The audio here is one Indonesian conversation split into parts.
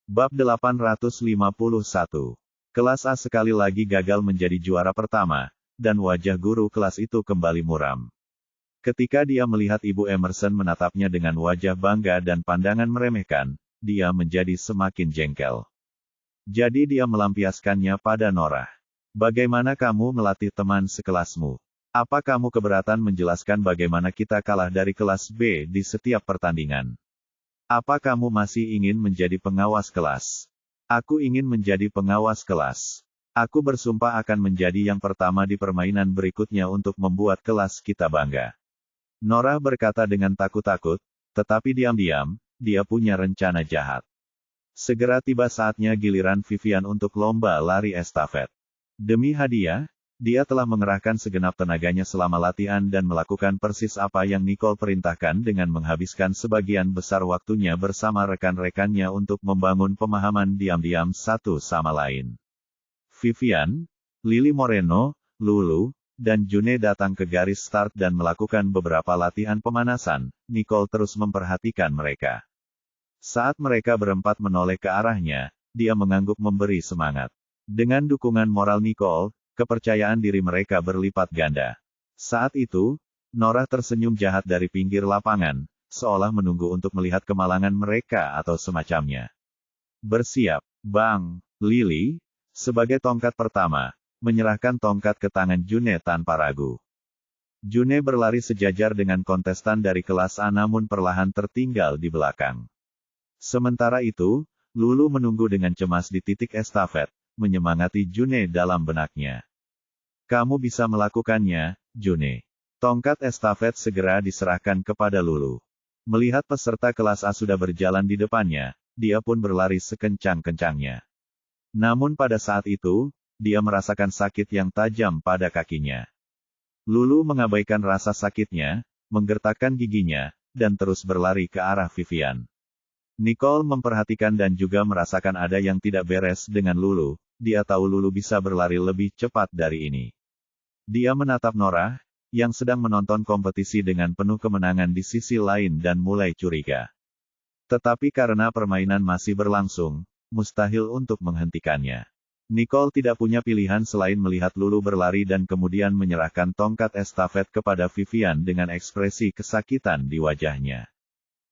Bab 851. Kelas A sekali lagi gagal menjadi juara pertama, dan wajah guru kelas itu kembali muram. Ketika dia melihat Ibu Emerson menatapnya dengan wajah bangga dan pandangan meremehkan, dia menjadi semakin jengkel. Jadi dia melampiaskannya pada Nora. Bagaimana kamu melatih teman sekelasmu? Apa kamu keberatan menjelaskan bagaimana kita kalah dari kelas B di setiap pertandingan? Apa kamu masih ingin menjadi pengawas kelas? Aku ingin menjadi pengawas kelas. Aku bersumpah akan menjadi yang pertama di permainan berikutnya untuk membuat kelas kita bangga. Nora berkata dengan takut-takut, tetapi diam-diam, dia punya rencana jahat. Segera tiba saatnya giliran Vivian untuk lomba lari estafet. Demi hadiah, dia telah mengerahkan segenap tenaganya selama latihan dan melakukan persis apa yang Nicole perintahkan dengan menghabiskan sebagian besar waktunya bersama rekan-rekannya untuk membangun pemahaman diam-diam satu sama lain. Vivian, Lily Moreno, Lulu, dan June datang ke garis start dan melakukan beberapa latihan pemanasan. Nicole terus memperhatikan mereka. Saat mereka berempat menoleh ke arahnya, dia mengangguk memberi semangat. Dengan dukungan moral Nicole, kepercayaan diri mereka berlipat ganda. Saat itu, Nora tersenyum jahat dari pinggir lapangan, seolah menunggu untuk melihat kemalangan mereka atau semacamnya. Bersiap, Bang. Lily, sebagai tongkat pertama, menyerahkan tongkat ke tangan June tanpa ragu. June berlari sejajar dengan kontestan dari kelas A namun perlahan tertinggal di belakang. Sementara itu, Lulu menunggu dengan cemas di titik estafet, menyemangati June dalam benaknya. Kamu bisa melakukannya, June. Tongkat estafet segera diserahkan kepada Lulu. Melihat peserta kelas A sudah berjalan di depannya, dia pun berlari sekencang-kencangnya. Namun pada saat itu, dia merasakan sakit yang tajam pada kakinya. Lulu mengabaikan rasa sakitnya, menggertakkan giginya, dan terus berlari ke arah Vivian. Nicole memperhatikan dan juga merasakan ada yang tidak beres dengan Lulu. Dia tahu Lulu bisa berlari lebih cepat dari ini. Dia menatap Nora, yang sedang menonton kompetisi dengan penuh kemenangan di sisi lain dan mulai curiga. Tetapi karena permainan masih berlangsung, mustahil untuk menghentikannya. Nicole tidak punya pilihan selain melihat Lulu berlari dan kemudian menyerahkan tongkat estafet kepada Vivian dengan ekspresi kesakitan di wajahnya.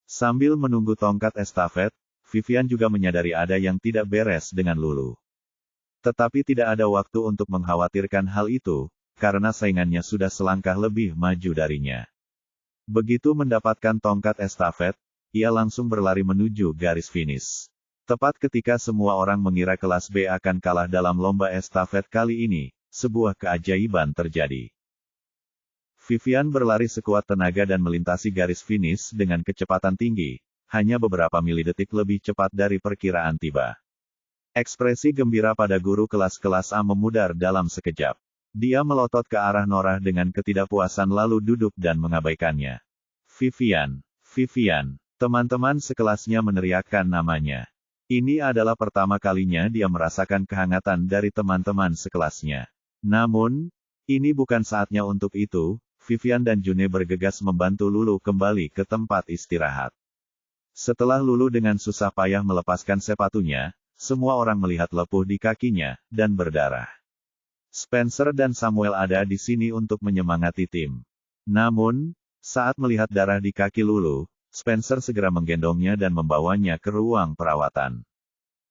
Sambil menunggu tongkat estafet, Vivian juga menyadari ada yang tidak beres dengan Lulu. Tetapi tidak ada waktu untuk mengkhawatirkan hal itu, karena saingannya sudah selangkah lebih maju darinya. Begitu mendapatkan tongkat estafet, ia langsung berlari menuju garis finish. Tepat ketika semua orang mengira kelas B akan kalah dalam lomba estafet kali ini, sebuah keajaiban terjadi. Vivian berlari sekuat tenaga dan melintasi garis finish dengan kecepatan tinggi, hanya beberapa milidetik lebih cepat dari perkiraan tiba. Ekspresi gembira pada guru kelas A memudar dalam sekejap. Dia melotot ke arah Nora dengan ketidakpuasan lalu duduk dan mengabaikannya. Vivian, Vivian, teman-teman sekelasnya meneriakkan namanya. Ini adalah pertama kalinya dia merasakan kehangatan dari teman-teman sekelasnya. Namun, ini bukan saatnya untuk itu. Vivian dan June bergegas membantu Lulu kembali ke tempat istirahat. Setelah Lulu dengan susah payah melepaskan sepatunya, semua orang melihat lepuh di kakinya, dan berdarah. Spencer dan Samuel ada di sini untuk menyemangati tim. Namun, saat melihat darah di kaki Lulu, Spencer segera menggendongnya dan membawanya ke ruang perawatan.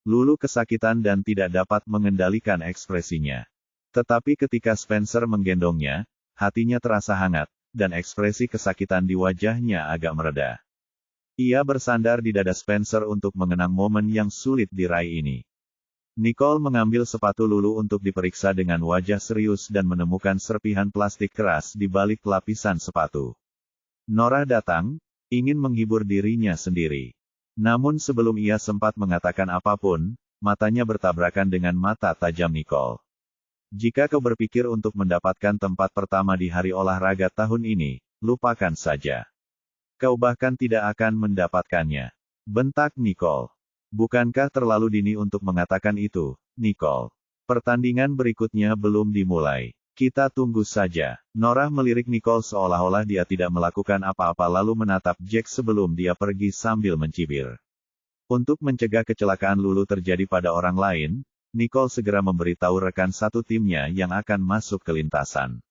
Lulu kesakitan dan tidak dapat mengendalikan ekspresinya. Tetapi ketika Spencer menggendongnya, hatinya terasa hangat, dan ekspresi kesakitan di wajahnya agak mereda. Ia bersandar di dada Spencer untuk mengenang momen yang sulit diraih ini. Nicole mengambil sepatu Lulu untuk diperiksa dengan wajah serius dan menemukan serpihan plastik keras di balik lapisan sepatu. Nora datang, ingin menghibur dirinya sendiri. Namun sebelum ia sempat mengatakan apapun, matanya bertabrakan dengan mata tajam Nicole. Jika kau berpikir untuk mendapatkan tempat pertama di hari olahraga tahun ini, lupakan saja. Kau bahkan tidak akan mendapatkannya. Bentak Nicole. Bukankah terlalu dini untuk mengatakan itu, Nicole? Pertandingan berikutnya belum dimulai. Kita tunggu saja. Nora melirik Nicole seolah-olah dia tidak melakukan apa-apa lalu menatap Jack sebelum dia pergi sambil mencibir. Untuk mencegah kecelakaan Lulu terjadi pada orang lain, Nicole segera memberitahu rekan satu timnya yang akan masuk ke lintasan.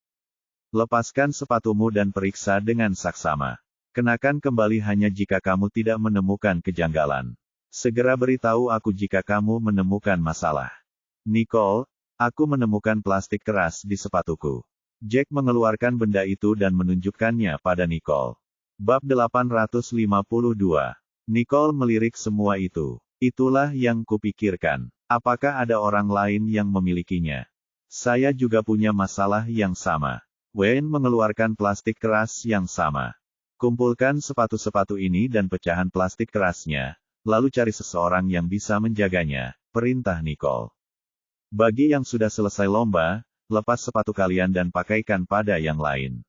Lepaskan sepatumu dan periksa dengan saksama. Kenakan kembali hanya jika kamu tidak menemukan kejanggalan. Segera beritahu aku jika kamu menemukan masalah. Nicole, aku menemukan plastik keras di sepatuku. Jack mengeluarkan benda itu dan menunjukkannya pada Nicole. Bab 852. Nicole melirik semua itu. Itulah yang kupikirkan. Apakah ada orang lain yang memilikinya? Saya juga punya masalah yang sama. Wayne mengeluarkan plastik keras yang sama. Kumpulkan sepatu-sepatu ini dan pecahan plastik kerasnya, lalu cari seseorang yang bisa menjaganya, perintah Nicole. Bagi yang sudah selesai lomba, lepas sepatu kalian dan pakaikan pada yang lain.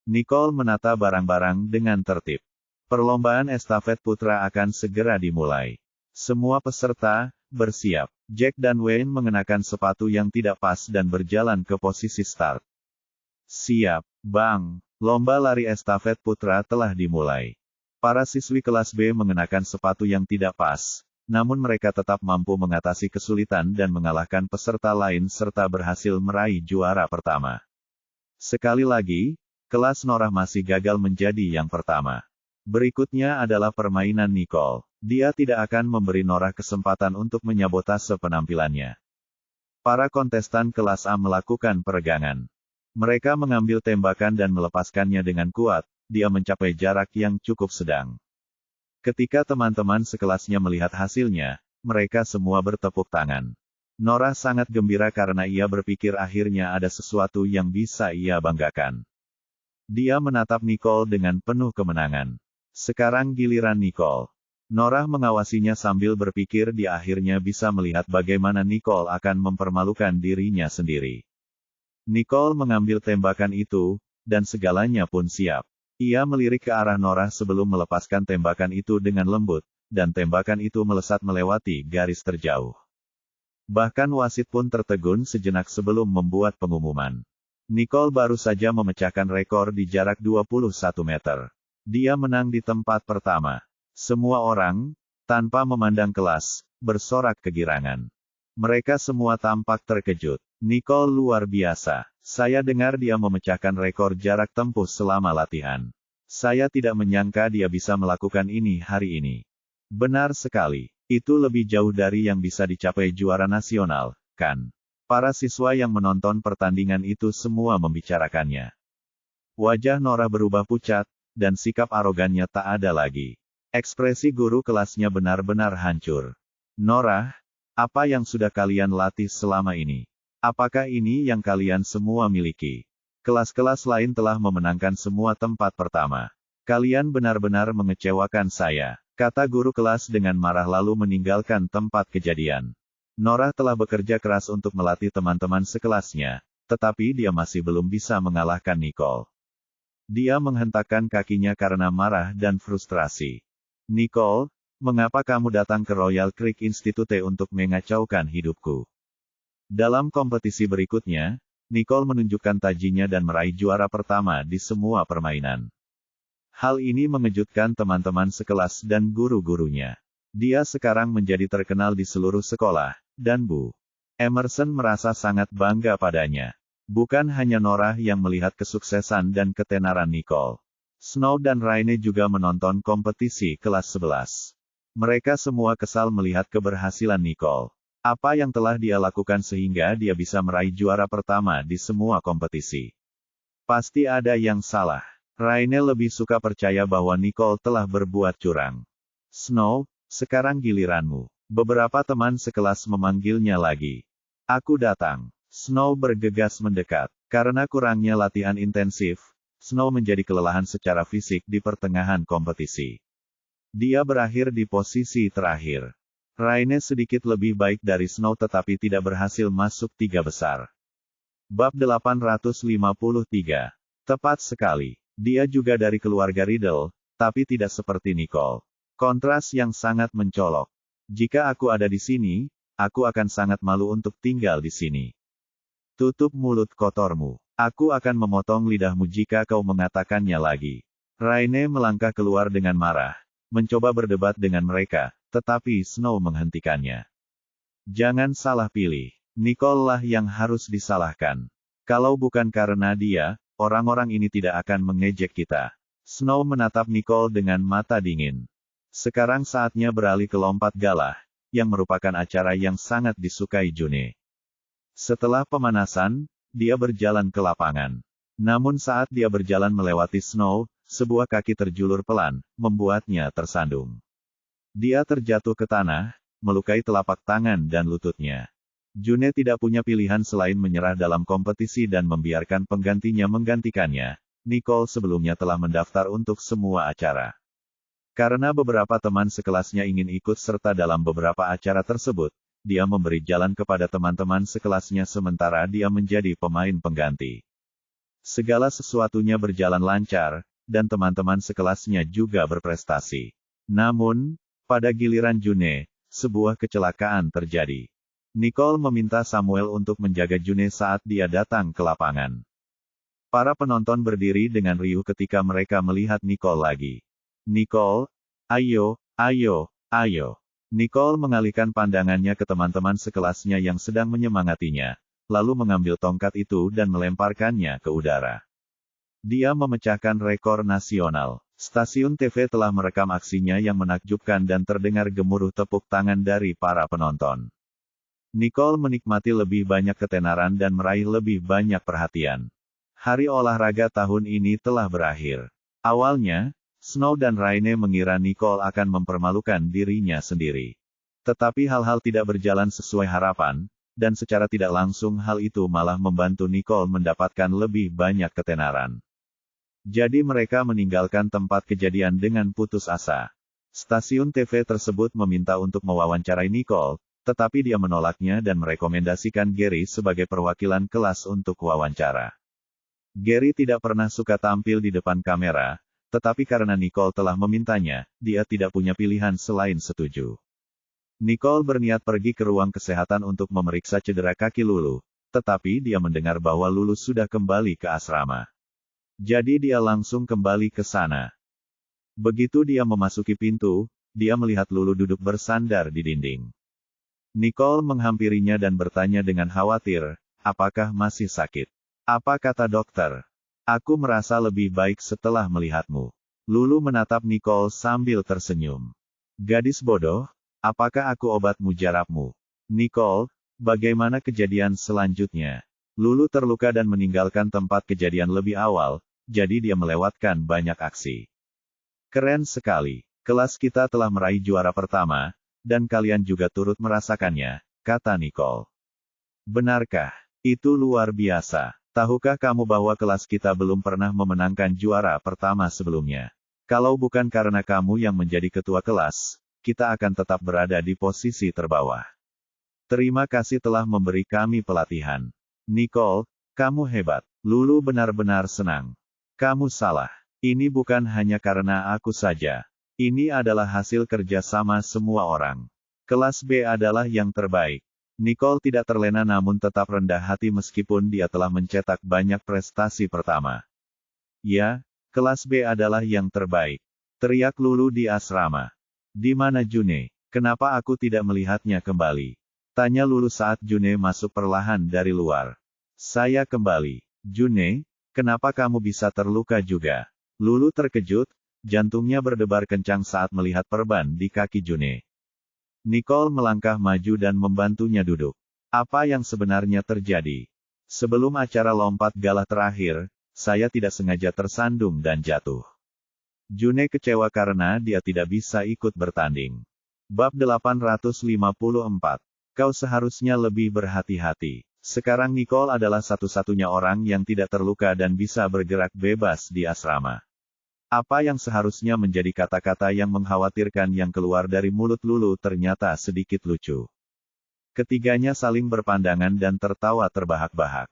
Nicole menata barang-barang dengan tertib. Perlombaan estafet putra akan segera dimulai. Semua peserta, bersiap. Jack dan Wayne mengenakan sepatu yang tidak pas dan berjalan ke posisi start. Siap, Bang. Lomba lari estafet putra telah dimulai. Para siswi kelas B mengenakan sepatu yang tidak pas, namun mereka tetap mampu mengatasi kesulitan dan mengalahkan peserta lain serta berhasil meraih juara pertama. Sekali lagi, kelas Norah masih gagal menjadi yang pertama. Berikutnya adalah permainan Nicole. Dia tidak akan memberi Norah kesempatan untuk menyabotase penampilannya. Para kontestan kelas A melakukan peregangan. Mereka mengambil tembakan dan melepaskannya dengan kuat, dia mencapai jarak yang cukup sedang. Ketika teman-teman sekelasnya melihat hasilnya, mereka semua bertepuk tangan. Norah sangat gembira karena ia berpikir akhirnya ada sesuatu yang bisa ia banggakan. Dia menatap Nicole dengan penuh kemenangan. Sekarang giliran Nicole. Norah mengawasinya sambil berpikir dia akhirnya bisa melihat bagaimana Nicole akan mempermalukan dirinya sendiri. Nicole mengambil tembakan itu, dan segalanya pun siap. Ia melirik ke arah Norah sebelum melepaskan tembakan itu dengan lembut, dan tembakan itu melesat melewati garis terjauh. Bahkan wasit pun tertegun sejenak sebelum membuat pengumuman. Nicole baru saja memecahkan rekor di jarak 21 meter. Dia menang di tempat pertama. Semua orang, tanpa memandang kelas, bersorak kegirangan. Mereka semua tampak terkejut. Nicole luar biasa. Saya dengar dia memecahkan rekor jarak tempuh selama latihan. Saya tidak menyangka dia bisa melakukan ini hari ini. Benar sekali. Itu lebih jauh dari yang bisa dicapai juara nasional, kan? Para siswa yang menonton pertandingan itu semua membicarakannya. Wajah Norah berubah pucat, dan sikap arogannya tak ada lagi. Ekspresi guru kelasnya benar-benar hancur. Norah, apa yang sudah kalian latih selama ini? Apakah ini yang kalian semua miliki? Kelas-kelas lain telah memenangkan semua tempat pertama. Kalian benar-benar mengecewakan saya, kata guru kelas dengan marah lalu meninggalkan tempat kejadian. Norah telah bekerja keras untuk melatih teman-teman sekelasnya, tetapi dia masih belum bisa mengalahkan Nicole. Dia menghentakkan kakinya karena marah dan frustrasi. Nicole, mengapa kamu datang ke Royal Creek Institute untuk mengacaukan hidupku? Dalam kompetisi berikutnya, Nicole menunjukkan tajinya dan meraih juara pertama di semua permainan. Hal ini mengejutkan teman-teman sekelas dan guru-gurunya. Dia sekarang menjadi terkenal di seluruh sekolah, dan Bu Emerson merasa sangat bangga padanya. Bukan hanya Norah yang melihat kesuksesan dan ketenaran Nicole. Snow dan Raine juga menonton kompetisi kelas 11. Mereka semua kesal melihat keberhasilan Nicole. Apa yang telah dia lakukan sehingga dia bisa meraih juara pertama di semua kompetisi. Pasti ada yang salah. Raine lebih suka percaya bahwa Nicole telah berbuat curang. Snow, sekarang giliranmu. Beberapa teman sekelas memanggilnya lagi. Aku datang. Snow bergegas mendekat. Karena kurangnya latihan intensif, Snow menjadi kelelahan secara fisik di pertengahan kompetisi. Dia berakhir di posisi terakhir. Raine sedikit lebih baik dari Snow tetapi tidak berhasil masuk 3 besar. Bab 853. Tepat sekali. Dia juga dari keluarga Riddle, tapi tidak seperti Nicole. Kontras yang sangat mencolok. Jika aku ada di sini, aku akan sangat malu untuk tinggal di sini. Tutup mulut kotormu. Aku akan memotong lidahmu jika kau mengatakannya lagi. Raine melangkah keluar dengan marah, mencoba berdebat dengan mereka, tetapi Snow menghentikannya. Jangan salah pilih. Nicole lah yang harus disalahkan. Kalau bukan karena dia, orang-orang ini tidak akan mengejek kita. Snow menatap Nicole dengan mata dingin. Sekarang saatnya beralih ke lompat galah, yang merupakan acara yang sangat disukai June. Setelah pemanasan, dia berjalan ke lapangan. Namun saat dia berjalan melewati Snow, sebuah kaki terjulur pelan, membuatnya tersandung. Dia terjatuh ke tanah, melukai telapak tangan dan lututnya. June tidak punya pilihan selain menyerah dalam kompetisi dan membiarkan penggantinya menggantikannya. Nicole sebelumnya telah mendaftar untuk semua acara. Karena beberapa teman sekelasnya ingin ikut serta dalam beberapa acara tersebut, dia memberi jalan kepada teman-teman sekelasnya sementara dia menjadi pemain pengganti. Segala sesuatunya berjalan lancar, dan teman-teman sekelasnya juga berprestasi. Namun, pada giliran June, sebuah kecelakaan terjadi. Nicole meminta Samuel untuk menjaga June saat dia datang ke lapangan. Para penonton berdiri dengan riuh ketika mereka melihat Nicole lagi. Nicole, ayo, ayo, ayo. Nicole mengalihkan pandangannya ke teman-teman sekelasnya yang sedang menyemangatinya, lalu mengambil tongkat itu dan melemparkannya ke udara. Dia memecahkan rekor nasional. Stasiun TV telah merekam aksinya yang menakjubkan dan terdengar gemuruh tepuk tangan dari para penonton. Nicole menikmati lebih banyak ketenaran dan meraih lebih banyak perhatian. Hari olahraga tahun ini telah berakhir. Awalnya, Snow dan Raine mengira Nicole akan mempermalukan dirinya sendiri. Tetapi hal-hal tidak berjalan sesuai harapan, dan secara tidak langsung hal itu malah membantu Nicole mendapatkan lebih banyak ketenaran. Jadi mereka meninggalkan tempat kejadian dengan putus asa. Stasiun TV tersebut meminta untuk mewawancarai Nicole, tetapi dia menolaknya dan merekomendasikan Gary sebagai perwakilan kelas untuk wawancara. Gary tidak pernah suka tampil di depan kamera, tetapi karena Nicole telah memintanya, dia tidak punya pilihan selain setuju. Nicole berniat pergi ke ruang kesehatan untuk memeriksa cedera kaki Lulu, tetapi dia mendengar bahwa Lulu sudah kembali ke asrama. Jadi dia langsung kembali ke sana. Begitu dia memasuki pintu, dia melihat Lulu duduk bersandar di dinding. Nicole menghampirinya dan bertanya dengan khawatir, apakah masih sakit? Apa kata dokter? Aku merasa lebih baik setelah melihatmu. Lulu menatap Nicole sambil tersenyum. Gadis bodoh, apakah aku obat mujarabmu? Nicole, bagaimana kejadian selanjutnya? Lulu terluka dan meninggalkan tempat kejadian lebih awal, jadi dia melewatkan banyak aksi. Keren sekali. Kelas kita telah meraih juara pertama, dan kalian juga turut merasakannya, kata Nicole. Benarkah? Itu luar biasa. Tahukah kamu bahwa kelas kita belum pernah memenangkan juara pertama sebelumnya? Kalau bukan karena kamu yang menjadi ketua kelas, kita akan tetap berada di posisi terbawah. Terima kasih telah memberi kami pelatihan. Nicole, kamu hebat. Lulu benar-benar senang. Kamu salah. Ini bukan hanya karena aku saja. Ini adalah hasil kerja sama semua orang. Kelas B adalah yang terbaik. Nicole tidak terlena namun tetap rendah hati meskipun dia telah mencetak banyak prestasi pertama. Ya, kelas B adalah yang terbaik. Teriak Lulu di asrama. Di mana June? Kenapa aku tidak melihatnya kembali? Tanya Lulu saat June masuk perlahan dari luar. Saya kembali. June, kenapa kamu bisa terluka juga? Lulu terkejut. Jantungnya berdebar kencang saat melihat perban di kaki June. Nicole melangkah maju dan membantunya duduk. Apa yang sebenarnya terjadi? Sebelum acara lompat galah terakhir, saya tidak sengaja tersandung dan jatuh. June kecewa karena dia tidak bisa ikut bertanding. Bab 854. Kau seharusnya lebih berhati-hati. Sekarang Nicole adalah satu-satunya orang yang tidak terluka dan bisa bergerak bebas di asrama. Apa yang seharusnya menjadi kata-kata yang mengkhawatirkan yang keluar dari mulut Lulu ternyata sedikit lucu. Ketiganya saling berpandangan dan tertawa terbahak-bahak.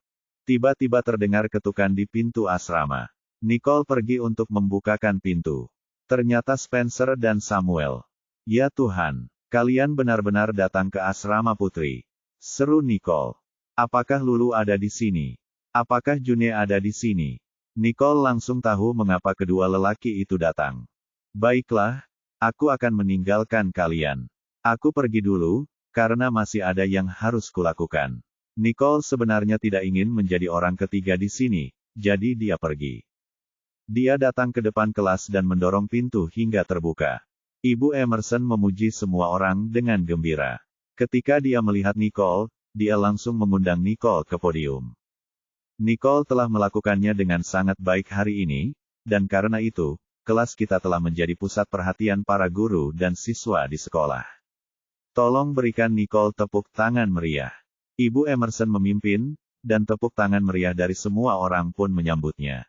Tiba-tiba terdengar ketukan di pintu asrama. Nicole pergi untuk membukakan pintu. Ternyata Spencer dan Samuel. Ya Tuhan, kalian benar-benar datang ke asrama putri. Seru Nicole. Apakah Lulu ada di sini? Apakah June ada di sini? Nicole langsung tahu mengapa kedua lelaki itu datang. Baiklah, Aku akan meninggalkan kalian. Aku pergi dulu, karena masih ada yang harus kulakukan. Nicole sebenarnya tidak ingin menjadi orang ketiga di sini, jadi dia pergi. Dia datang ke depan kelas dan mendorong pintu hingga terbuka. Ibu Emerson memuji semua orang dengan gembira. Ketika dia melihat Nicole, dia langsung mengundang Nicole ke podium. Nicole telah melakukannya dengan sangat baik hari ini, dan karena itu, kelas kita telah menjadi pusat perhatian para guru dan siswa di sekolah. Tolong berikan Nicole tepuk tangan meriah. Ibu Emerson memimpin, dan tepuk tangan meriah dari semua orang pun menyambutnya.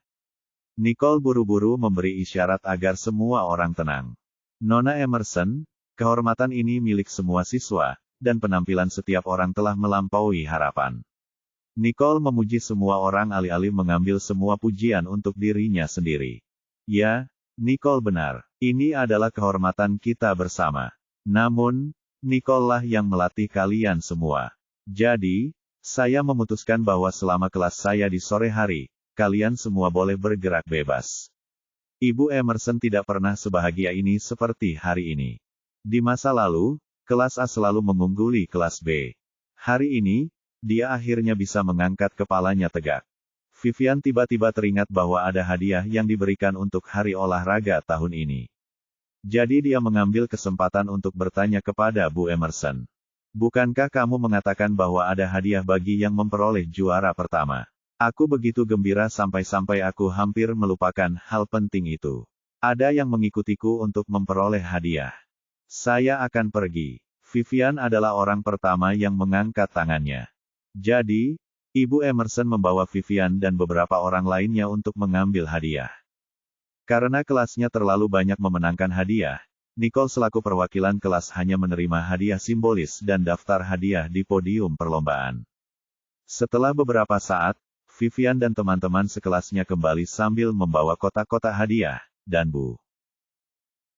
Nicole buru-buru memberi isyarat agar semua orang tenang. Nona Emerson, kehormatan ini milik semua siswa, dan penampilan setiap orang telah melampaui harapan. Nicole memuji semua orang alih-alih mengambil semua pujian untuk dirinya sendiri. Ya, Nicole benar. Ini adalah kehormatan kita bersama. Namun, Nicole lah yang melatih kalian semua. Jadi, saya memutuskan bahwa selama kelas saya di sore hari, kalian semua boleh bergerak bebas. Ibu Emerson tidak pernah sebahagia ini seperti hari ini. Di masa lalu, kelas A selalu mengungguli kelas B. Hari ini, dia akhirnya bisa mengangkat kepalanya tegak. Vivian tiba-tiba teringat bahwa ada hadiah yang diberikan untuk hari olahraga tahun ini. Jadi dia mengambil kesempatan untuk bertanya kepada Bu Emerson. Bukankah kamu mengatakan bahwa ada hadiah bagi yang memperoleh juara pertama? Aku begitu gembira sampai-sampai aku hampir melupakan hal penting itu. Ada yang mengikutiku untuk memperoleh hadiah. Saya akan pergi. Vivian adalah orang pertama yang mengangkat tangannya. Jadi, Ibu Emerson membawa Vivian dan beberapa orang lainnya untuk mengambil hadiah. Karena kelasnya terlalu banyak memenangkan hadiah, Nicole selaku perwakilan kelas hanya menerima hadiah simbolis dan daftar hadiah di podium perlombaan. Setelah beberapa saat, Vivian dan teman-teman sekelasnya kembali sambil membawa kotak-kotak hadiah, dan Bu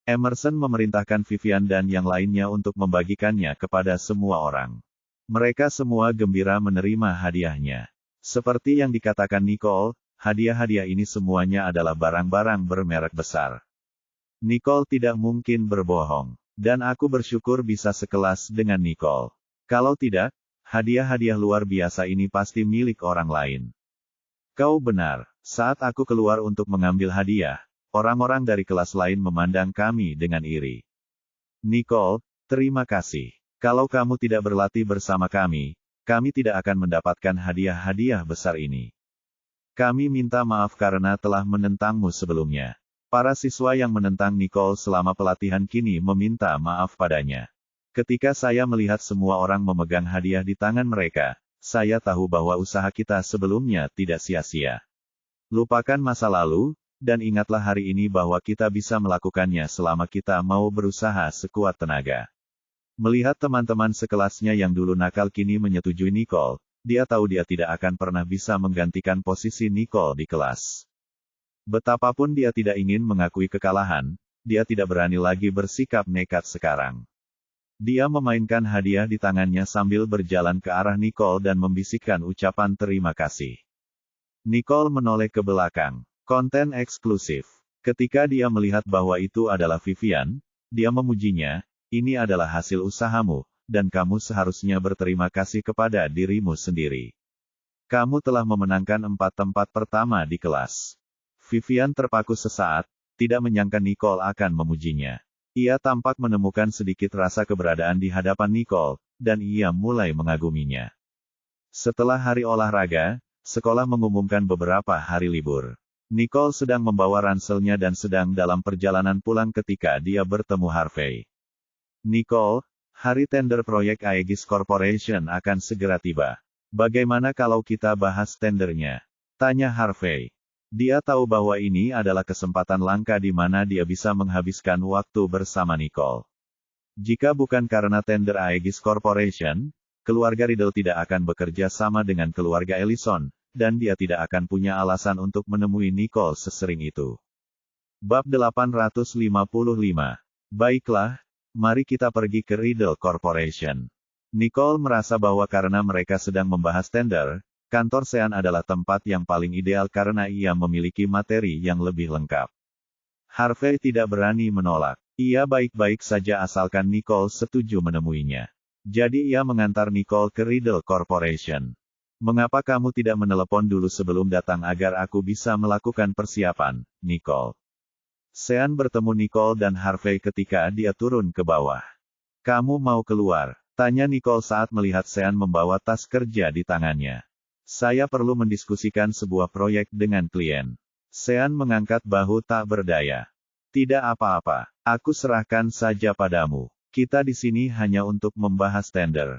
Emerson memerintahkan Vivian dan yang lainnya untuk membagikannya kepada semua orang. Mereka semua gembira menerima hadiahnya. Seperti yang dikatakan Nicole, hadiah-hadiah ini semuanya adalah barang-barang bermerek besar. Nicole tidak mungkin berbohong. Dan aku bersyukur bisa sekelas dengan Nicole. Kalau tidak, hadiah-hadiah luar biasa ini pasti milik orang lain. Kau benar, saat aku keluar untuk mengambil hadiah, orang-orang dari kelas lain memandang kami dengan iri. Nicole, terima kasih. Kalau kamu tidak berlatih bersama kami tidak akan mendapatkan hadiah-hadiah besar ini. Kami minta maaf karena telah menentangmu sebelumnya. Para siswa yang menentang Nicole selama pelatihan kini meminta maaf padanya. Ketika saya melihat semua orang memegang hadiah di tangan mereka, saya tahu bahwa usaha kita sebelumnya tidak sia-sia. Lupakan masa lalu, dan ingatlah hari ini bahwa kita bisa melakukannya selama kita mau berusaha sekuat tenaga. Melihat teman-teman sekelasnya yang dulu nakal kini menyetujui Nicole, dia tahu dia tidak akan pernah bisa menggantikan posisi Nicole di kelas. Betapapun dia tidak ingin mengakui kekalahan, dia tidak berani lagi bersikap nekat sekarang. Dia memainkan hadiah di tangannya sambil berjalan ke arah Nicole dan membisikkan ucapan terima kasih. Nicole menoleh ke belakang. Konten eksklusif. Ketika dia melihat bahwa itu adalah Vivian, dia memujinya. Ini adalah hasil usahamu, dan kamu seharusnya berterima kasih kepada dirimu sendiri. Kamu telah memenangkan 4 tempat pertama di kelas. Vivian terpaku sesaat, tidak menyangka Nicole akan memujinya. Ia tampak menemukan sedikit rasa keberadaan di hadapan Nicole, dan ia mulai mengaguminya. Setelah hari olahraga, sekolah mengumumkan beberapa hari libur. Nicole sedang membawa ranselnya dan sedang dalam perjalanan pulang ketika dia bertemu Harvey. Nicole, hari tender proyek Aegis Corporation akan segera tiba. Bagaimana kalau kita bahas tendernya? Tanya Harvey. Dia tahu bahwa ini adalah kesempatan langka di mana dia bisa menghabiskan waktu bersama Nicole. Jika bukan karena tender Aegis Corporation, keluarga Riddle tidak akan bekerja sama dengan keluarga Ellison, dan dia tidak akan punya alasan untuk menemui Nicole sesering itu. Bab 855. Baiklah. Mari kita pergi ke Riddle Corporation. Nicole merasa bahwa karena mereka sedang membahas tender, kantor Sean adalah tempat yang paling ideal karena ia memiliki materi yang lebih lengkap. Harvey tidak berani menolak. Ia baik-baik saja asalkan Nicole setuju menemuinya. Jadi ia mengantar Nicole ke Riddle Corporation. Mengapa kamu tidak menelepon dulu sebelum datang agar aku bisa melakukan persiapan, Nicole? Sean bertemu Nicole dan Harvey ketika dia turun ke bawah. Kamu mau keluar? Tanya Nicole saat melihat Sean membawa tas kerja di tangannya. Saya perlu mendiskusikan sebuah proyek dengan klien. Sean mengangkat bahu tak berdaya. Tidak apa-apa, aku serahkan saja padamu. Kita di sini hanya untuk membahas tender.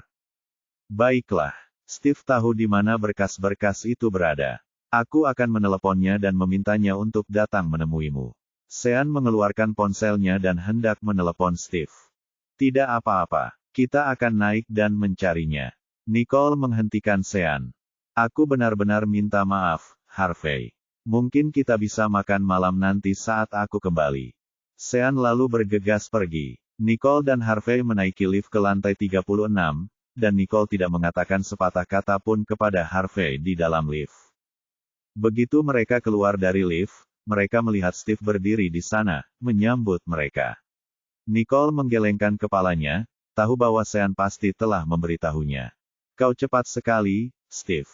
Baiklah, Steve tahu di mana berkas-berkas itu berada. Aku akan meneleponnya dan memintanya untuk datang menemuimu. Sean mengeluarkan ponselnya dan hendak menelepon Steve. Tidak apa-apa, kita akan naik dan mencarinya. Nicole menghentikan Sean. Aku benar-benar minta maaf, Harvey. Mungkin kita bisa makan malam nanti saat aku kembali. Sean lalu bergegas pergi. Nicole dan Harvey menaiki lift ke lantai 36, dan Nicole tidak mengatakan sepatah kata pun kepada Harvey di dalam lift. Begitu mereka keluar dari lift, mereka melihat Steve berdiri di sana, menyambut mereka. Nicole menggelengkan kepalanya, tahu bahwa Sean pasti telah memberitahunya. Kau cepat sekali, Steve.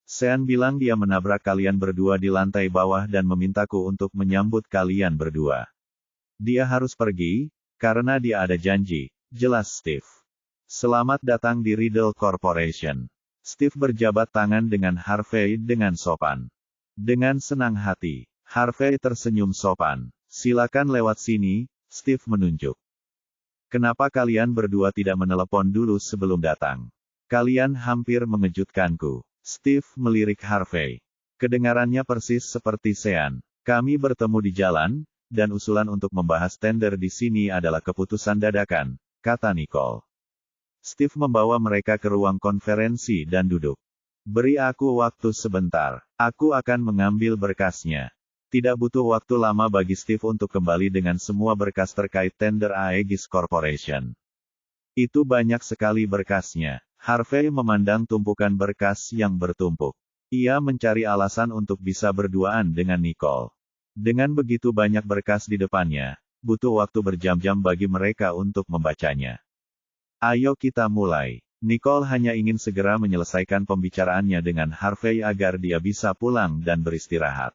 Sean bilang dia menabrak kalian berdua di lantai bawah dan memintaku untuk menyambut kalian berdua. Dia harus pergi, karena dia ada janji, jelas Steve. Selamat datang di Riddle Corporation. Steve berjabat tangan dengan Harvey dengan sopan. Dengan senang hati, Harvey tersenyum sopan. Silakan lewat sini, Steve menunjuk. Kenapa kalian berdua tidak menelepon dulu sebelum datang? Kalian hampir mengejutkanku. Steve melirik Harvey. Kedengarannya persis seperti Sean. Kami bertemu di jalan, dan usulan untuk membahas tender di sini adalah keputusan dadakan, kata Nicole. Steve membawa mereka ke ruang konferensi dan duduk. Beri aku waktu sebentar. Aku akan mengambil berkasnya. Tidak butuh waktu lama bagi Steve untuk kembali dengan semua berkas terkait tender Aegis Corporation. Itu banyak sekali berkasnya. Harvey memandang tumpukan berkas yang bertumpuk. Ia mencari alasan untuk bisa berduaan dengan Nicole. Dengan begitu banyak berkas di depannya, butuh waktu berjam-jam bagi mereka untuk membacanya. Ayo kita mulai. Nicole hanya ingin segera menyelesaikan pembicaraannya dengan Harvey agar dia bisa pulang dan beristirahat.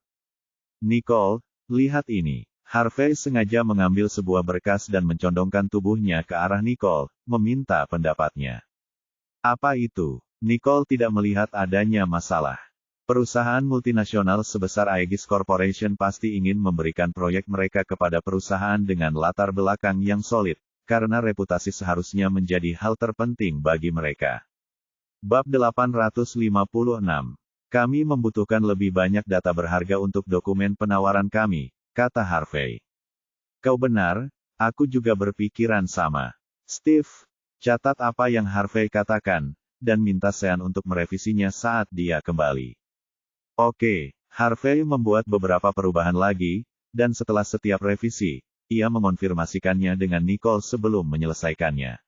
Nicole, lihat ini. Harvey sengaja mengambil sebuah berkas dan mencondongkan tubuhnya ke arah Nicole, meminta pendapatnya. Apa itu? Nicole tidak melihat adanya masalah. Perusahaan multinasional sebesar Aegis Corporation pasti ingin memberikan proyek mereka kepada perusahaan dengan latar belakang yang solid, karena reputasi seharusnya menjadi hal terpenting bagi mereka. Bab 856. Kami membutuhkan lebih banyak data berharga untuk dokumen penawaran kami, kata Harvey. Kau benar, aku juga berpikiran sama. Steve, catat apa yang Harvey katakan, dan minta Sean untuk merevisinya saat dia kembali. Oke, Harvey membuat beberapa perubahan lagi, dan setelah setiap revisi, ia mengonfirmasikannya dengan Nicole sebelum menyelesaikannya.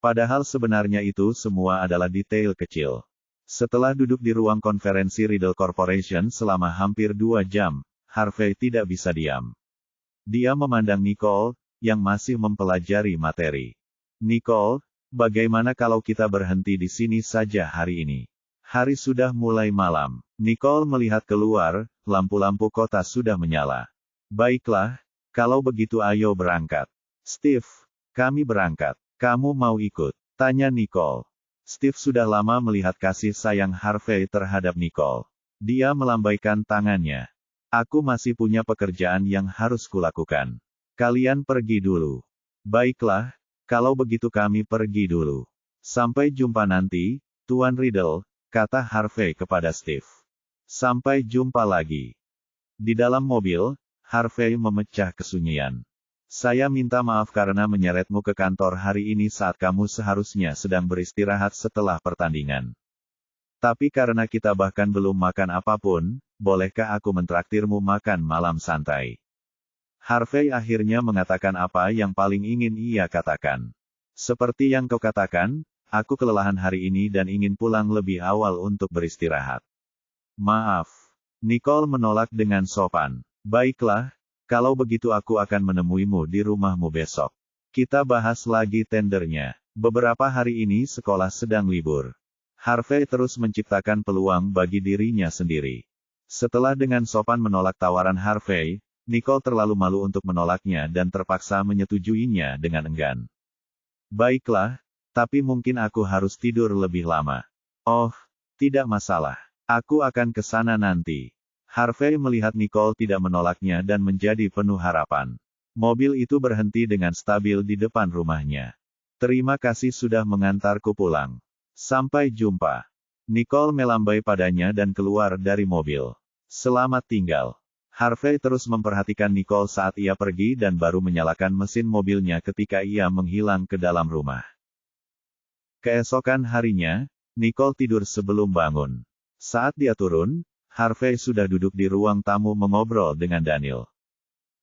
Padahal sebenarnya itu semua adalah detail kecil. Setelah duduk di ruang konferensi Riddle Corporation selama hampir 2 jam, Harvey tidak bisa diam. Dia memandang Nicole, yang masih mempelajari materi. Nicole, bagaimana kalau kita berhenti di sini saja hari ini? Hari sudah mulai malam. Nicole melihat keluar, lampu-lampu kota sudah menyala. Baiklah, kalau begitu ayo berangkat. Steve, kami berangkat. Kamu mau ikut? Tanya Nicole. Steve sudah lama melihat kasih sayang Harvey terhadap Nicole. Dia melambaikan tangannya. Aku masih punya pekerjaan yang harus kulakukan. Kalian pergi dulu. Baiklah, kalau begitu kami pergi dulu. Sampai jumpa nanti, Tuan Riddle, kata Harvey kepada Steve. Sampai jumpa lagi. Di dalam mobil, Harvey memecah kesunyian. Saya minta maaf karena menyeretmu ke kantor hari ini saat kamu seharusnya sedang beristirahat setelah pertandingan. Tapi karena kita bahkan belum makan apapun, bolehkah aku mentraktirmu makan malam santai? Harvey akhirnya mengatakan apa yang paling ingin ia katakan. Seperti yang kau katakan, aku kelelahan hari ini dan ingin pulang lebih awal untuk beristirahat. Maaf. Nicole menolak dengan sopan. Baiklah, Kalau begitu aku akan menemuimu di rumahmu besok. Kita bahas lagi tendernya. Beberapa hari ini sekolah sedang libur. Harvey terus menciptakan peluang bagi dirinya sendiri. Setelah dengan sopan menolak tawaran Harvey, Nicole terlalu malu untuk menolaknya dan terpaksa menyetujuinya dengan enggan. Baiklah, tapi mungkin aku harus tidur lebih lama. Oh, tidak masalah. Aku akan ke sana nanti. Harvey melihat Nicole tidak menolaknya dan menjadi penuh harapan. Mobil itu berhenti dengan stabil di depan rumahnya. Terima kasih sudah mengantarku pulang. Sampai jumpa. Nicole melambai padanya dan keluar dari mobil. Selamat tinggal. Harvey terus memperhatikan Nicole saat ia pergi dan baru menyalakan mesin mobilnya ketika ia menghilang ke dalam rumah. Keesokan harinya, Nicole tidur sebelum bangun. Saat dia turun, Harvey sudah duduk di ruang tamu mengobrol dengan Daniel.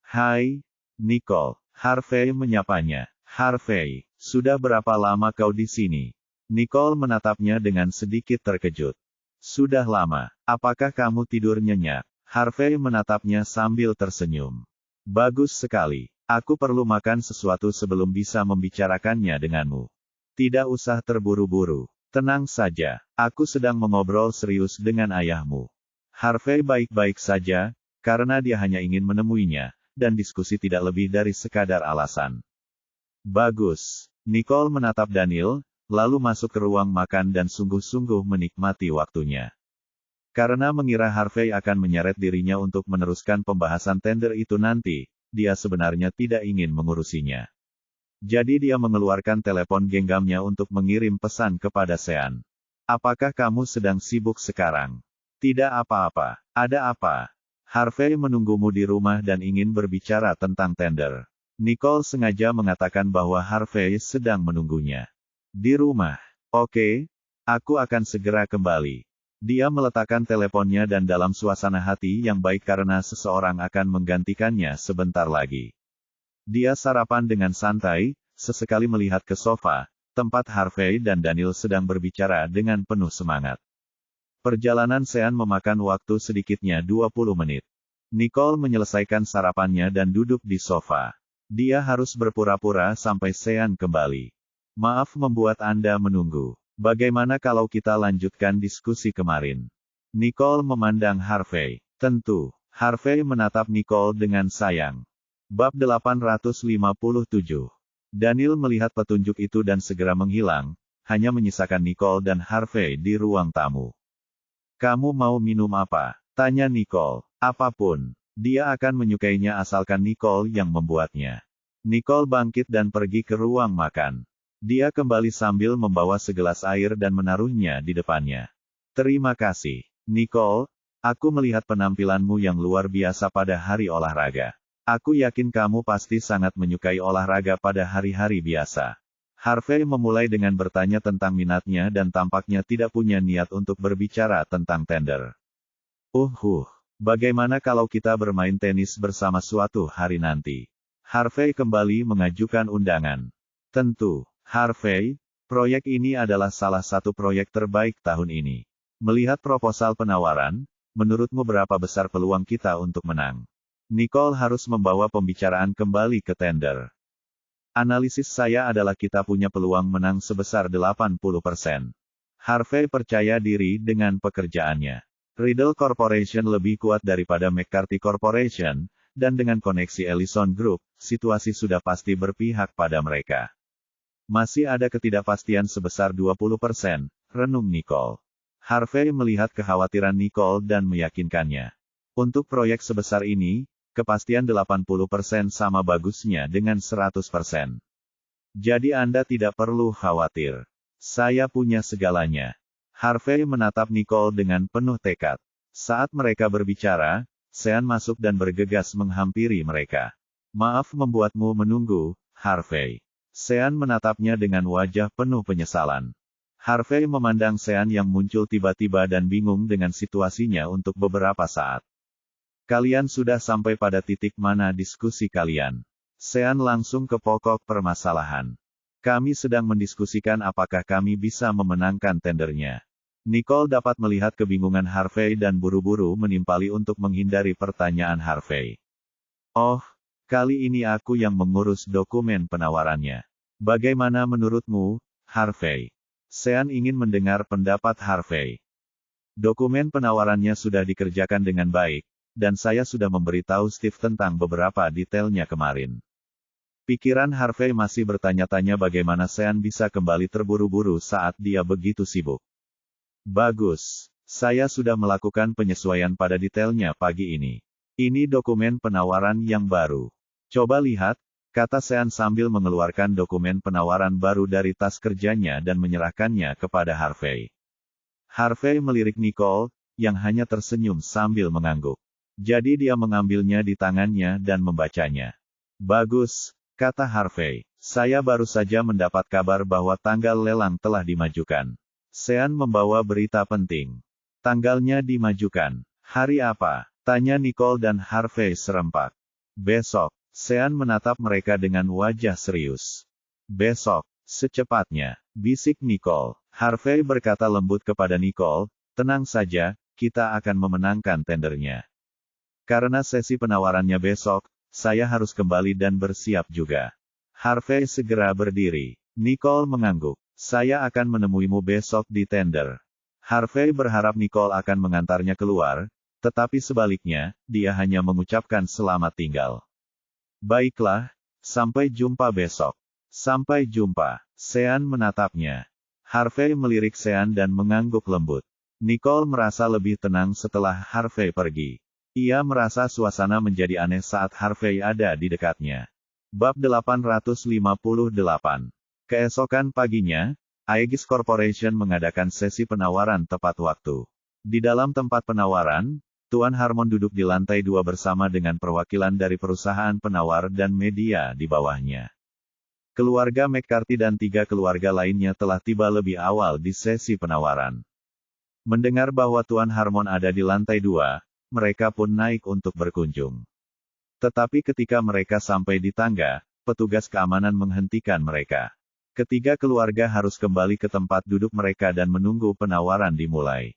Hai, Nicole. Harvey menyapanya. Harvey, sudah berapa lama kau di sini? Nicole menatapnya dengan sedikit terkejut. Sudah lama. Apakah kamu tidur nyenyak? Harvey menatapnya sambil tersenyum. Bagus sekali. Aku perlu makan sesuatu sebelum bisa membicarakannya denganmu. Tidak usah terburu-buru. Tenang saja. Aku sedang mengobrol serius dengan ayahmu. Harvey baik-baik saja, karena dia hanya ingin menemuinya, dan diskusi tidak lebih dari sekadar alasan. Bagus. Nicole menatap Daniel, lalu masuk ke ruang makan dan sungguh-sungguh menikmati waktunya. Karena mengira Harvey akan menyeret dirinya untuk meneruskan pembahasan tender itu nanti, dia sebenarnya tidak ingin mengurusinya. Jadi dia mengeluarkan telepon genggamnya untuk mengirim pesan kepada Sean. Apakah kamu sedang sibuk sekarang? Tidak apa-apa. Ada apa? Harvey menunggumu di rumah dan ingin berbicara tentang tender. Nicole sengaja mengatakan bahwa Harvey sedang menunggunya. Di rumah. Oke, aku akan segera kembali. Dia meletakkan teleponnya dan dalam suasana hati yang baik karena seseorang akan menggantikannya sebentar lagi. Dia sarapan dengan santai, sesekali melihat ke sofa, tempat Harvey dan Daniel sedang berbicara dengan penuh semangat. Perjalanan Sean memakan waktu sedikitnya 20 menit. Nicole menyelesaikan sarapannya dan duduk di sofa. Dia harus berpura-pura sampai Sean kembali. Maaf membuat Anda menunggu. Bagaimana kalau kita lanjutkan diskusi kemarin? Nicole memandang Harvey. Tentu. Harvey menatap Nicole dengan sayang. Bab 857. Daniel melihat petunjuk itu dan segera menghilang, hanya menyisakan Nicole dan Harvey di ruang tamu. Kamu mau minum apa? Tanya Nicole. Apapun. Dia akan menyukainya asalkan Nicole yang membuatnya. Nicole bangkit dan pergi ke ruang makan. Dia kembali sambil membawa segelas air dan menaruhnya di depannya. Terima kasih, Nicole. Aku melihat penampilanmu yang luar biasa pada hari olahraga. Aku yakin kamu pasti sangat menyukai olahraga pada hari-hari biasa. Harvey memulai dengan bertanya tentang minatnya dan tampaknya tidak punya niat untuk berbicara tentang tender. Bagaimana kalau kita bermain tenis bersama suatu hari nanti? Harvey kembali mengajukan undangan. Tentu, Harvey, proyek ini adalah salah satu proyek terbaik tahun ini. Melihat proposal penawaran, menurutmu berapa besar peluang kita untuk menang? Nicole harus membawa pembicaraan kembali ke tender. Analisis saya adalah kita punya peluang menang sebesar 80%. Harvey percaya diri dengan pekerjaannya. Riddle Corporation lebih kuat daripada McCarthy Corporation, dan dengan koneksi Ellison Group, situasi sudah pasti berpihak pada mereka. Masih ada ketidakpastian sebesar 20%, renung Nicole. Harvey melihat kekhawatiran Nicole dan meyakinkannya. Untuk proyek sebesar ini, kepastian 80% sama bagusnya dengan 100%. Jadi Anda tidak perlu khawatir. Saya punya segalanya. Harvey menatap Nicole dengan penuh tekad. Saat mereka berbicara, Sean masuk dan bergegas menghampiri mereka. Maaf membuatmu menunggu, Harvey. Sean menatapnya dengan wajah penuh penyesalan. Harvey memandang Sean yang muncul tiba-tiba dan bingung dengan situasinya untuk beberapa saat. Kalian sudah sampai pada titik mana diskusi kalian? Sean langsung ke pokok permasalahan. Kami sedang mendiskusikan apakah kami bisa memenangkan tendernya. Nicole dapat melihat kebingungan Harvey dan buru-buru menimpali untuk menghindari pertanyaan Harvey. Oh, kali ini aku yang mengurus dokumen penawarannya. Bagaimana menurutmu, Harvey? Sean ingin mendengar pendapat Harvey. Dokumen penawarannya sudah dikerjakan dengan baik, dan saya sudah memberitahu Steve tentang beberapa detailnya kemarin. Pikiran Harvey masih bertanya-tanya bagaimana Sean bisa kembali terburu-buru saat dia begitu sibuk. Bagus, saya sudah melakukan penyesuaian pada detailnya pagi ini. Ini dokumen penawaran yang baru. Coba lihat, kata Sean sambil mengeluarkan dokumen penawaran baru dari tas kerjanya dan menyerahkannya kepada Harvey. Harvey melirik Nicole, yang hanya tersenyum sambil mengangguk. Jadi dia mengambilnya di tangannya dan membacanya. Bagus, kata Harvey. Saya baru saja mendapat kabar bahwa tanggal lelang telah dimajukan. Sean membawa berita penting. Tanggalnya dimajukan. Hari apa? Tanya Nicole dan Harvey serempak. Besok. Sean menatap mereka dengan wajah serius. Besok, secepatnya, bisik Nicole. Harvey berkata lembut kepada Nicole, tenang saja, kita akan memenangkan tendernya. Karena sesi penawarannya besok, saya harus kembali dan bersiap juga. Harvey segera berdiri. Nicole mengangguk. Saya akan menemuimu besok di tender. Harvey berharap Nicole akan mengantarnya keluar, tetapi sebaliknya, dia hanya mengucapkan selamat tinggal. Baiklah, sampai jumpa besok. Sampai jumpa. Sean menatapnya. Harvey melirik Sean dan mengangguk lembut. Nicole merasa lebih tenang setelah Harvey pergi. Ia merasa suasana menjadi aneh saat Harvey ada di dekatnya. Bab 858. Keesokan paginya, Aegis Corporation mengadakan sesi penawaran tepat waktu. Di dalam tempat penawaran, Tuan Harmon duduk di lantai 2 bersama dengan perwakilan dari perusahaan penawar dan media di bawahnya. Keluarga McCarthy dan 3 keluarga lainnya telah tiba lebih awal di sesi penawaran. Mendengar bahwa Tuan Harmon ada di lantai 2, mereka pun naik untuk berkunjung. Tetapi ketika mereka sampai di tangga, petugas keamanan menghentikan mereka. Ketiga keluarga harus kembali ke tempat duduk mereka dan menunggu penawaran dimulai.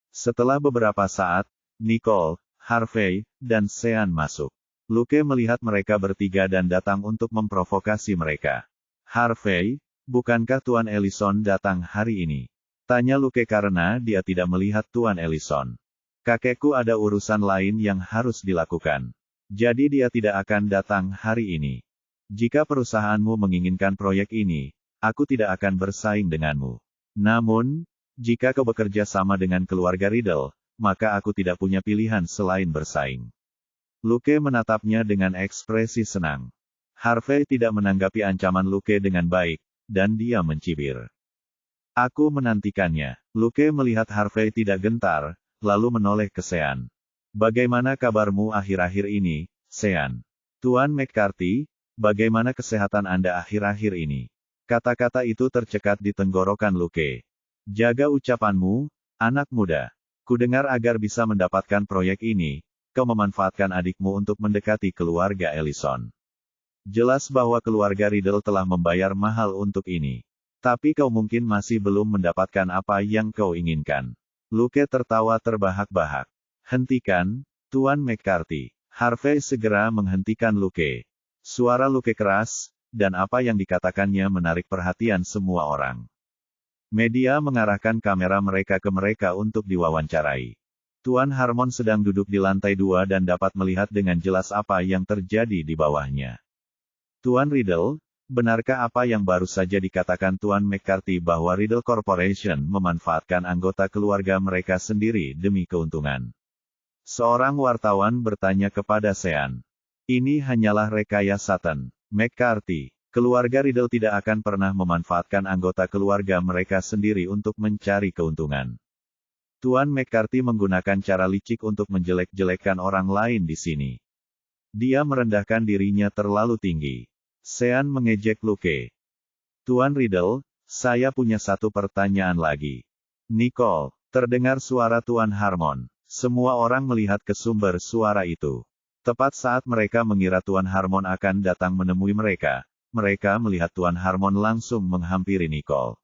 Setelah beberapa saat, Nicole, Harvey, dan Sean masuk. Luke melihat mereka bertiga dan datang untuk memprovokasi mereka. Harvey, bukankah Tuan Ellison datang hari ini? Tanya Luke karena dia tidak melihat Tuan Ellison. Kakekku ada urusan lain yang harus dilakukan. Jadi dia tidak akan datang hari ini. Jika perusahaanmu menginginkan proyek ini, aku tidak akan bersaing denganmu. Namun, jika kau bekerja sama dengan keluarga Riddle, maka aku tidak punya pilihan selain bersaing. Luke menatapnya dengan ekspresi senang. Harvey tidak menanggapi ancaman Luke dengan baik, dan dia mencibir. Aku menantikannya. Luke melihat Harvey tidak gentar, lalu menoleh ke Sean. Bagaimana kabarmu akhir-akhir ini, Sean? Tuan McCarthy, bagaimana kesehatan Anda akhir-akhir ini? Kata-kata itu tercekat di tenggorokan Luke. Jaga ucapanmu, anak muda. Kudengar agar bisa mendapatkan proyek ini, kau memanfaatkan adikmu untuk mendekati keluarga Ellison. Jelas bahwa keluarga Riddle telah membayar mahal untuk ini. Tapi kau mungkin masih belum mendapatkan apa yang kau inginkan. Luke tertawa terbahak-bahak. Hentikan, Tuan McCarthy. Harvey segera menghentikan Luke. Suara Luke keras, dan apa yang dikatakannya menarik perhatian semua orang. Media mengarahkan kamera mereka ke mereka untuk diwawancarai. Tuan Harmon sedang duduk di lantai 2 dan dapat melihat dengan jelas apa yang terjadi di bawahnya. Tuan Riddle, benarkah apa yang baru saja dikatakan Tuan McCarthy bahwa Riddle Corporation memanfaatkan anggota keluarga mereka sendiri demi keuntungan? Seorang wartawan bertanya kepada Sean. Ini hanyalah rekayasa McCarthy. Keluarga Riddle tidak akan pernah memanfaatkan anggota keluarga mereka sendiri untuk mencari keuntungan. Tuan McCarthy menggunakan cara licik untuk menjelek-jelekkan orang lain di sini. Dia merendahkan dirinya terlalu tinggi. Sean mengejek Luke. Tuan Riddle, saya punya satu pertanyaan lagi. Nicole, terdengar suara Tuan Harmon. Semua orang melihat ke sumber suara itu. Tepat saat mereka mengira Tuan Harmon akan datang menemui mereka, mereka melihat Tuan Harmon langsung menghampiri Nicole.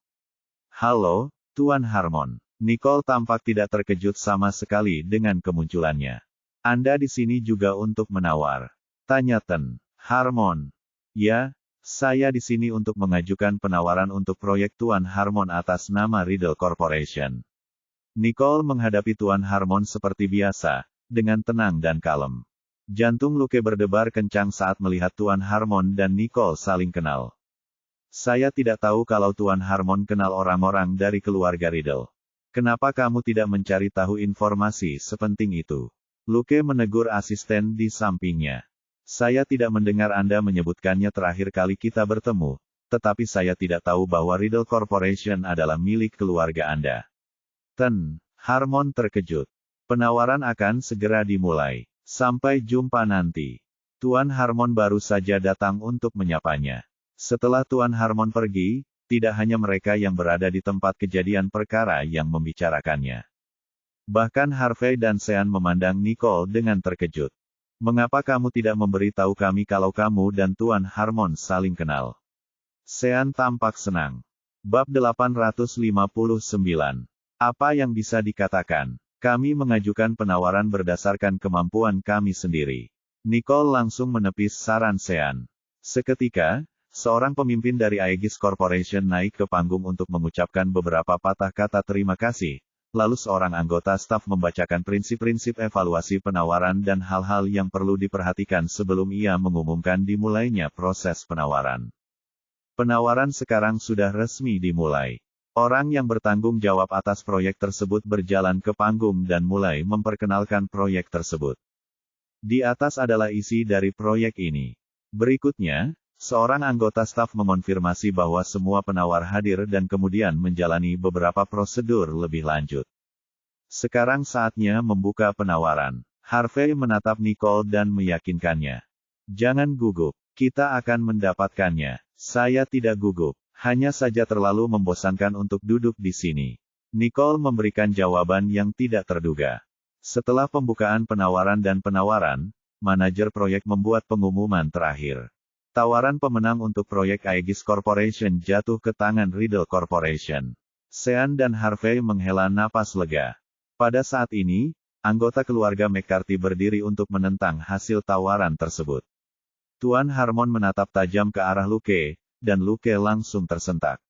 Halo, Tuan Harmon. Nicole tampak tidak terkejut sama sekali dengan kemunculannya. Anda di sini juga untuk menawar. Tanya Ten Harmon. Ya, saya di sini untuk mengajukan penawaran untuk proyek Tuan Harmon atas nama Riddle Corporation. Nicole menghadapi Tuan Harmon seperti biasa, dengan tenang dan kalem. Jantung Luke berdebar kencang saat melihat Tuan Harmon dan Nicole saling kenal. Saya tidak tahu kalau Tuan Harmon kenal orang-orang dari keluarga Riddle. Kenapa kamu tidak mencari tahu informasi sepenting itu? Luke menegur asisten di sampingnya. Saya tidak mendengar Anda menyebutkannya terakhir kali kita bertemu, tetapi saya tidak tahu bahwa Riddle Corporation adalah milik keluarga Anda. Ten Harmon terkejut. Penawaran akan segera dimulai. Sampai jumpa nanti. Tuan Harmon baru saja datang untuk menyapanya. Setelah Tuan Harmon pergi, tidak hanya mereka yang berada di tempat kejadian perkara yang membicarakannya. Bahkan Harvey dan Sean memandang Nicole dengan terkejut. Mengapa kamu tidak memberitahu kami kalau kamu dan Tuan Harmon saling kenal? Sean tampak senang. Bab 859. Apa yang bisa dikatakan? Kami mengajukan penawaran berdasarkan kemampuan kami sendiri. Nicole langsung menepis saran Sean. Seketika, seorang pemimpin dari Aegis Corporation naik ke panggung untuk mengucapkan beberapa patah kata terima kasih. Lalu seorang anggota staf membacakan prinsip-prinsip evaluasi penawaran dan hal-hal yang perlu diperhatikan sebelum ia mengumumkan dimulainya proses penawaran. Penawaran sekarang sudah resmi dimulai. Orang yang bertanggung jawab atas proyek tersebut berjalan ke panggung dan mulai memperkenalkan proyek tersebut. Di atas adalah isi dari proyek ini. Berikutnya, seorang anggota staf mengonfirmasi bahwa semua penawar hadir dan kemudian menjalani beberapa prosedur lebih lanjut. Sekarang saatnya membuka penawaran. Harvey menatap Nicole dan meyakinkannya. Jangan gugup, kita akan mendapatkannya. Saya tidak gugup, hanya saja terlalu membosankan untuk duduk di sini. Nicole memberikan jawaban yang tidak terduga. Setelah pembukaan penawaran dan penawaran, manajer proyek membuat pengumuman terakhir. Tawaran pemenang untuk proyek Aegis Corporation jatuh ke tangan Riddle Corporation. Sean dan Harvey menghela napas lega. Pada saat ini, anggota keluarga McCarthy berdiri untuk menentang hasil tawaran tersebut. Tuan Harmon menatap tajam ke arah Luke, dan Luke langsung tersentak.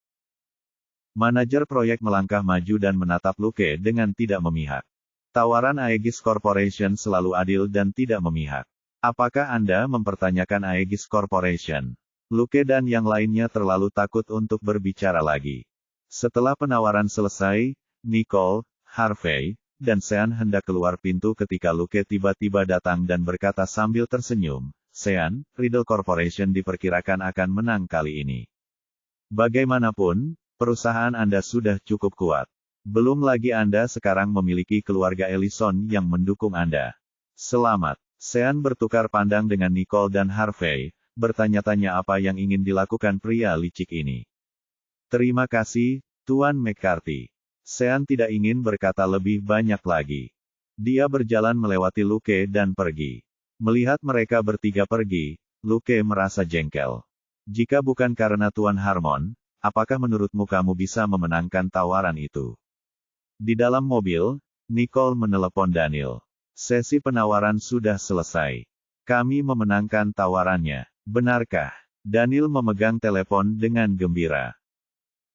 Manajer proyek melangkah maju dan menatap Luke dengan tidak memihak. Tawaran Aegis Corporation selalu adil dan tidak memihak. Apakah Anda mempertanyakan Aegis Corporation? Luke dan yang lainnya terlalu takut untuk berbicara lagi. Setelah penawaran selesai, Nicole, Harvey, dan Sean hendak keluar pintu ketika Luke tiba-tiba datang dan berkata sambil tersenyum, Sean, Riddle Corporation diperkirakan akan menang kali ini. Bagaimanapun, perusahaan Anda sudah cukup kuat. Belum lagi Anda sekarang memiliki keluarga Ellison yang mendukung Anda. Selamat. Sean bertukar pandang dengan Nicole dan Harvey, bertanya-tanya apa yang ingin dilakukan pria licik ini. Terima kasih, Tuan McCarthy. Sean tidak ingin berkata lebih banyak lagi. Dia berjalan melewati Luke dan pergi. Melihat mereka bertiga pergi, Luke merasa jengkel. Jika bukan karena Tuan Harmon, apakah menurutmu kamu bisa memenangkan tawaran itu? Di dalam mobil, Nicole menelepon Daniel. Sesi penawaran sudah selesai. Kami memenangkan tawarannya. Benarkah? Daniel memegang telepon dengan gembira.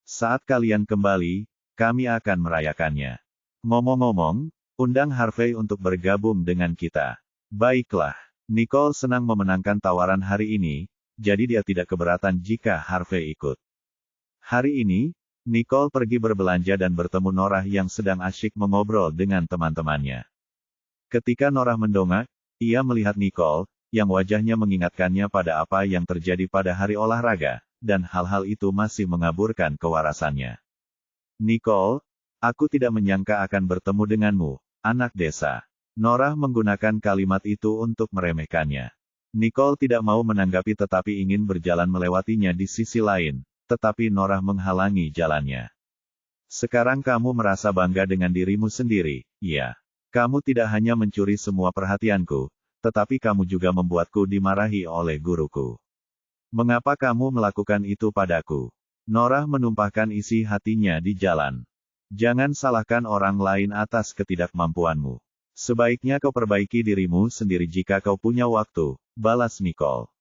Saat kalian kembali, kami akan merayakannya. Ngomong-ngomong, undang Harvey untuk bergabung dengan kita. Baiklah. Nicole senang memenangkan tawaran hari ini, jadi dia tidak keberatan jika Harvey ikut. Hari ini, Nicole pergi berbelanja dan bertemu Norah yang sedang asyik mengobrol dengan teman-temannya. Ketika Norah mendongak, ia melihat Nicole, yang wajahnya mengingatkannya pada apa yang terjadi pada hari olahraga, dan hal-hal itu masih mengaburkan kewarasannya. Nicole, aku tidak menyangka akan bertemu denganmu, anak desa. Norah menggunakan kalimat itu untuk meremehkannya. Nicole tidak mau menanggapi tetapi ingin berjalan melewatinya di sisi lain, tetapi Norah menghalangi jalannya. Sekarang kamu merasa bangga dengan dirimu sendiri, iya. Kamu tidak hanya mencuri semua perhatianku, tetapi kamu juga membuatku dimarahi oleh guruku. Mengapa kamu melakukan itu padaku? Norah menumpahkan isi hatinya di jalan. Jangan salahkan orang lain atas ketidakmampuanmu. Sebaiknya kau perbaiki dirimu sendiri jika kau punya waktu, balas Nicole.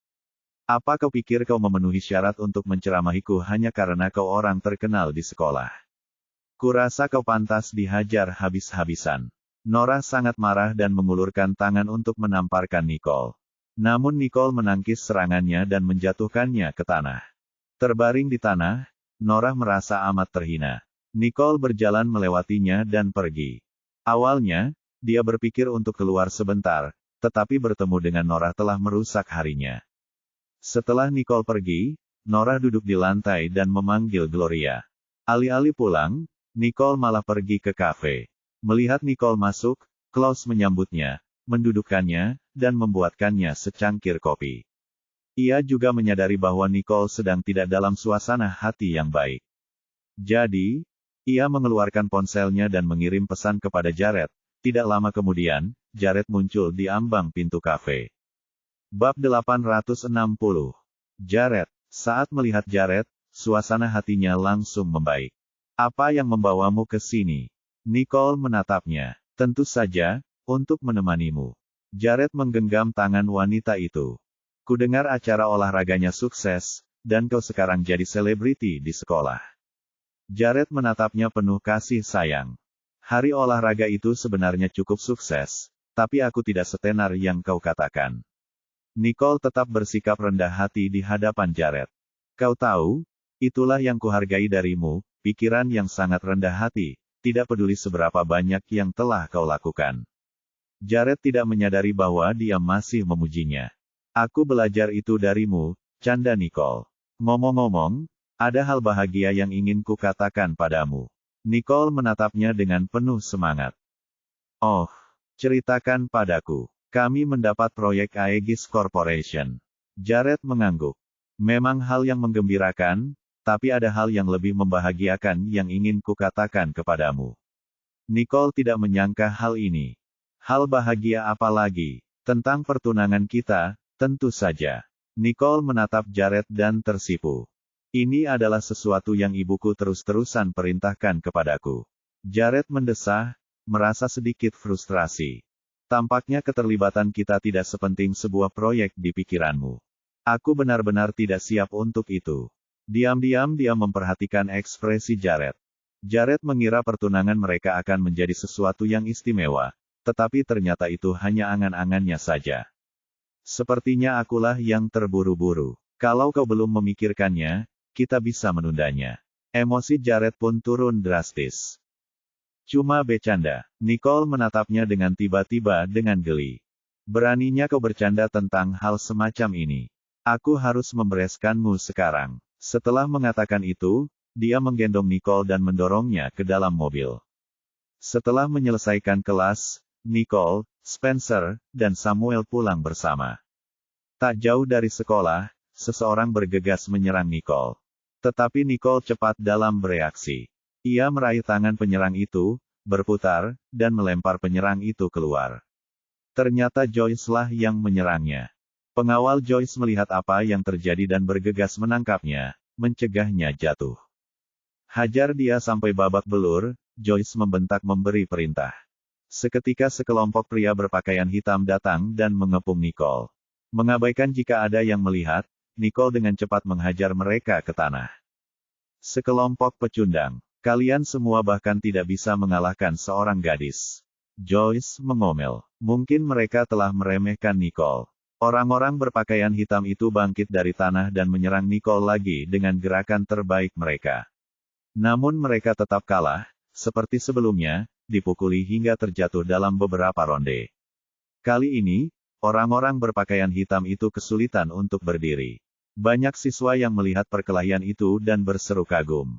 Apa kau pikir kau memenuhi syarat untuk menceramahiku hanya karena kau orang terkenal di sekolah? Kurasa kau pantas dihajar habis-habisan. Nora sangat marah dan mengulurkan tangan untuk menamparkan Nicole. Namun Nicole menangkis serangannya dan menjatuhkannya ke tanah. Terbaring di tanah, Nora merasa amat terhina. Nicole berjalan melewatinya dan pergi. Awalnya, dia berpikir untuk keluar sebentar, tetapi bertemu dengan Nora telah merusak harinya. Setelah Nicole pergi, Nora duduk di lantai dan memanggil Gloria. Alih-alih pulang, Nicole malah pergi ke kafe. Melihat Nicole masuk, Klaus menyambutnya, mendudukkannya, dan membuatkannya secangkir kopi. Ia juga menyadari bahwa Nicole sedang tidak dalam suasana hati yang baik. Jadi, ia mengeluarkan ponselnya dan mengirim pesan kepada Jared. Tidak lama kemudian, Jared muncul di ambang pintu kafe. Bab 860. Jared. Saat melihat Jared, suasana hatinya langsung membaik. Apa yang membawamu ke sini? Nicole menatapnya. Tentu saja, untuk menemanimu. Jared menggenggam tangan wanita itu. Kudengar acara olahraganya sukses, dan kau sekarang jadi selebriti di sekolah. Jared menatapnya penuh kasih sayang. Hari olahraga itu sebenarnya cukup sukses, tapi aku tidak setenar yang kau katakan. Nicole tetap bersikap rendah hati di hadapan Jared. Kau tahu, itulah yang kuhargai darimu, pikiran yang sangat rendah hati, tidak peduli seberapa banyak yang telah kau lakukan. Jared tidak menyadari bahwa dia masih memujinya. Aku belajar itu darimu, canda Nicole. Ngomong-ngomong, ada hal bahagia yang ingin kukatakan padamu. Nicole menatapnya dengan penuh semangat. Oh, ceritakan padaku. Kami mendapat proyek Aegis Corporation. Jared mengangguk. Memang hal yang menggembirakan, tapi ada hal yang lebih membahagiakan yang ingin kukatakan kepadamu. Nicole tidak menyangka hal ini. Hal bahagia apa lagi? Tentang pertunangan kita, tentu saja. Nicole menatap Jared dan tersipu. Ini adalah sesuatu yang ibuku terus-terusan perintahkan kepadaku. Jared mendesah, merasa sedikit frustrasi. Tampaknya keterlibatan kita tidak sepenting sebuah proyek di pikiranmu. Aku benar-benar tidak siap untuk itu. Diam-diam dia memperhatikan ekspresi Jared. Jared mengira pertunangan mereka akan menjadi sesuatu yang istimewa, tetapi ternyata itu hanya angan-angannya saja. Sepertinya akulah yang terburu-buru. Kalau kau belum memikirkannya, kita bisa menundanya. Emosi Jared pun turun drastis. Cuma bercanda. Nicole menatapnya dengan tiba-tiba dengan geli. Beraninya kau bercanda tentang hal semacam ini. Aku harus membereskanmu sekarang. Setelah mengatakan itu, dia menggendong Nicole dan mendorongnya ke dalam mobil. Setelah menyelesaikan kelas, Nicole, Spencer, dan Samuel pulang bersama. Tak jauh dari sekolah, seseorang bergegas menyerang Nicole. Tetapi Nicole cepat dalam bereaksi. Ia meraih tangan penyerang itu, berputar, dan melempar penyerang itu keluar. Ternyata Joyce lah yang menyerangnya. Pengawal Joyce melihat apa yang terjadi dan bergegas menangkapnya, mencegahnya jatuh. Hajar dia sampai babak belur, Joyce membentak memberi perintah. Seketika sekelompok pria berpakaian hitam datang dan mengepung Nicole. Mengabaikan jika ada yang melihat, Nicole dengan cepat menghajar mereka ke tanah. Sekelompok pecundang. Kalian semua bahkan tidak bisa mengalahkan seorang gadis. Joyce mengomel. Mungkin mereka telah meremehkan Nicole. Orang-orang berpakaian hitam itu bangkit dari tanah dan menyerang Nicole lagi dengan gerakan terbaik mereka. Namun mereka tetap kalah, seperti sebelumnya, dipukuli hingga terjatuh dalam beberapa ronde. Kali ini, orang-orang berpakaian hitam itu kesulitan untuk berdiri. Banyak siswa yang melihat perkelahian itu dan berseru kagum.